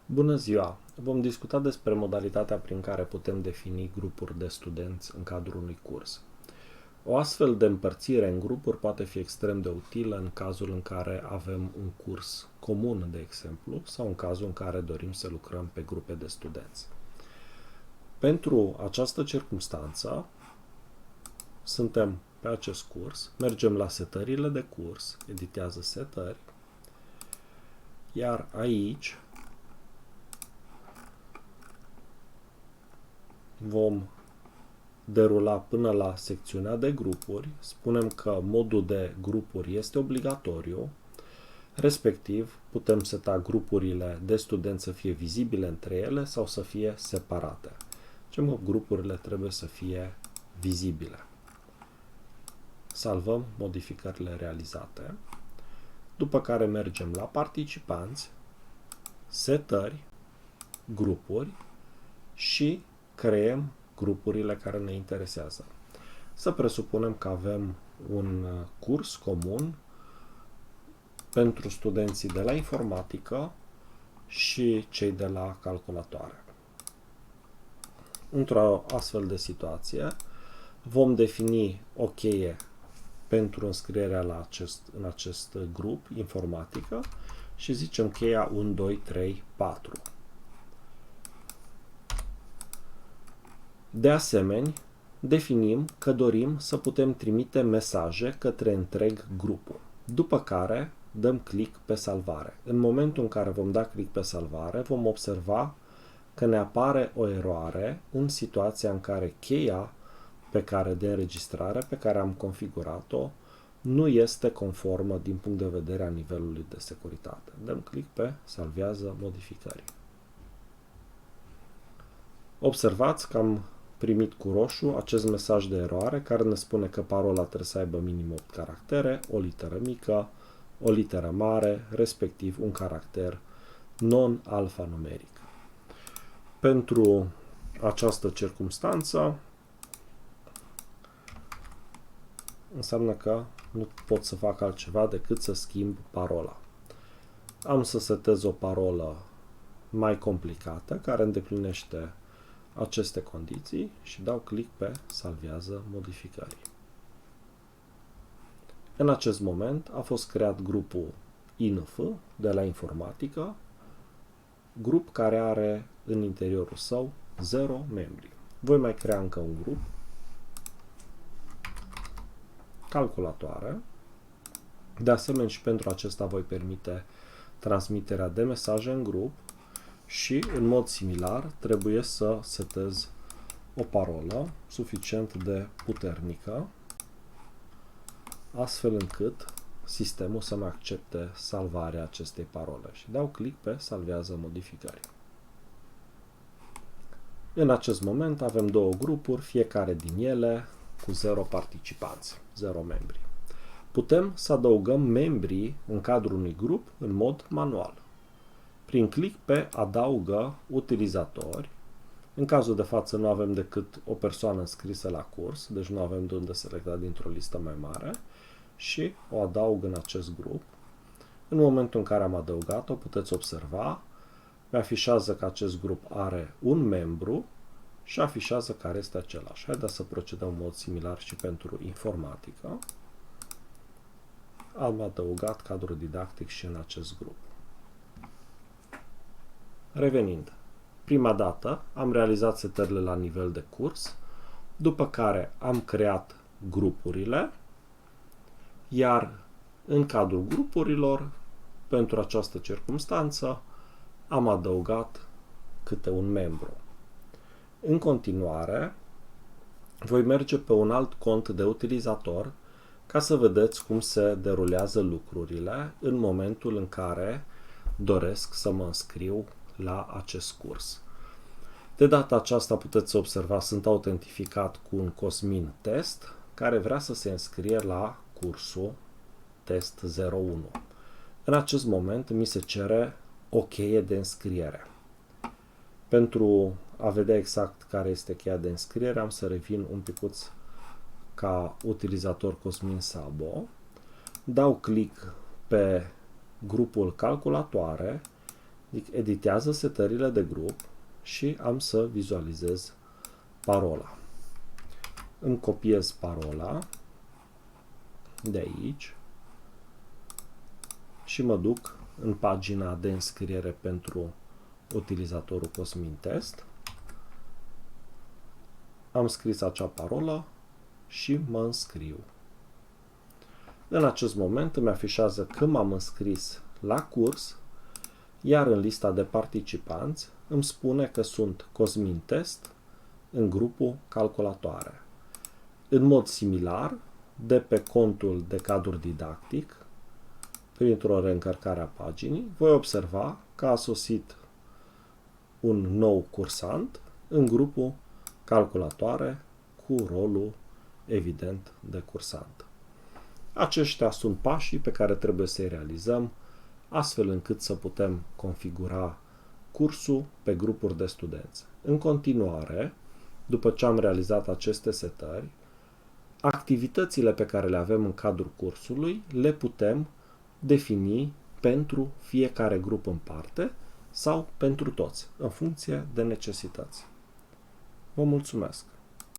Bună ziua! Vom discuta despre modalitatea prin care putem defini grupuri de studenți în cadrul unui curs. O astfel de împărțire în grupuri poate fi extrem de utilă în cazul în care avem un curs comun, de exemplu, sau în cazul în care dorim să lucrăm pe grupe de studenți. Pentru această circumstanță, suntem pe acest curs, mergem la setările de curs, editează setări, iar aici vom derula până la secțiunea de grupuri. Spunem că modul de grupuri este obligatoriu, respectiv putem seta grupurile de studenți să fie vizibile între ele sau să fie separate. Zicem că grupurile trebuie să fie vizibile. Salvăm modificările realizate, după care mergem la participanți, setări, grupuri și creăm grupurile care ne interesează. Să presupunem că avem un curs comun pentru studenții de la informatică și cei de la calculatoare. Într-o astfel de situație vom defini o cheie pentru înscrierea în acest grup informatică și zicem cheia 1, 2, 3, 4. De asemenea, definim că dorim să putem trimite mesaje către întreg grupul, după care dăm click pe salvare. În momentul în care vom da click pe salvare, vom observa că ne apare o eroare în situația în care cheia de înregistrare pe care am configurat-o nu este conformă din punct de vedere a nivelului de securitate. Dăm click pe salvează modificări. Observați că am primit cu roșu acest mesaj de eroare care ne spune că parola trebuie să aibă minim 8 caractere, o literă mică, o literă mare, respectiv un caracter non-alfanumeric. Pentru această circumstanță înseamnă că nu pot să fac altceva decât să schimb parola. Am să setez o parolă mai complicată care îndeplinește aceste condiții și dau click pe salvează modificări. În acest moment a fost creat grupul INF de la informatică, grup care are în interiorul său 0 membri. Voi mai crea încă un grup, calculatoare. De asemenea și pentru acesta voi permite transmiterea de mesaje în grup și în mod similar trebuie să setez o parolă suficient de puternică astfel încât sistemul să-mi accepte salvarea acestei parole și dau click pe salvează modificări. În acest moment avem două grupuri, fiecare din ele cu 0 participanți, 0 membri. Putem să adăugăm membrii în cadrul unui grup în mod manual. Prin click pe adaugă utilizatori. În cazul de față nu avem decât o persoană înscrisă la curs, deci nu avem de unde selecta dintr-o listă mai mare și o adaug în acest grup. În momentul în care am adăugat-o, puteți observa, mi afișează că acest grup are un membru și afișează care este același. Haideți să procedăm în mod similar și pentru informatică. Am adăugat cadrul didactic și în acest grup. Revenind, prima dată am realizat setările la nivel de curs, după care am creat grupurile, iar în cadrul grupurilor, pentru această circumstanță, am adăugat câte un membru. În continuare, voi merge pe un alt cont de utilizator ca să vedeți cum se derulează lucrurile în momentul în care doresc să mă înscriu la acest curs. De data aceasta puteți observa, sunt autentificat cu un Cosmin Test care vrea să se înscrie la cursul Test 01. În acest moment mi se cere o cheie de înscriere. Pentru a vedea exact care este cheia de înscriere, am să revin un picuț ca utilizator Cosmin Sabo, dau click pe grupul calculatoare, Editează setările de grup și am să vizualizez parola. Îmi copiez parola de aici și mă duc în pagina de înscriere pentru utilizatorul Cosmin Test. Am scris acea parolă și mă înscriu. În acest moment îmi afișează că m-am înscris la curs, iar în lista de participanți îmi spune că sunt Cosmin Test în grupul calculatoare. În mod similar, de pe contul de cadru didactic, printr-o reîncărcare a paginii, voi observa că a sosit un nou cursant în grupul calculatoare cu rolul evident de cursant. Aceștia sunt pașii pe care trebuie să-i realizăm astfel încât să putem configura cursul pe grupuri de studenți. În continuare, după ce am realizat aceste setări, activitățile pe care le avem în cadrul cursului le putem defini pentru fiecare grup în parte sau pentru toți, în funcție de necesități. Vă mulțumesc!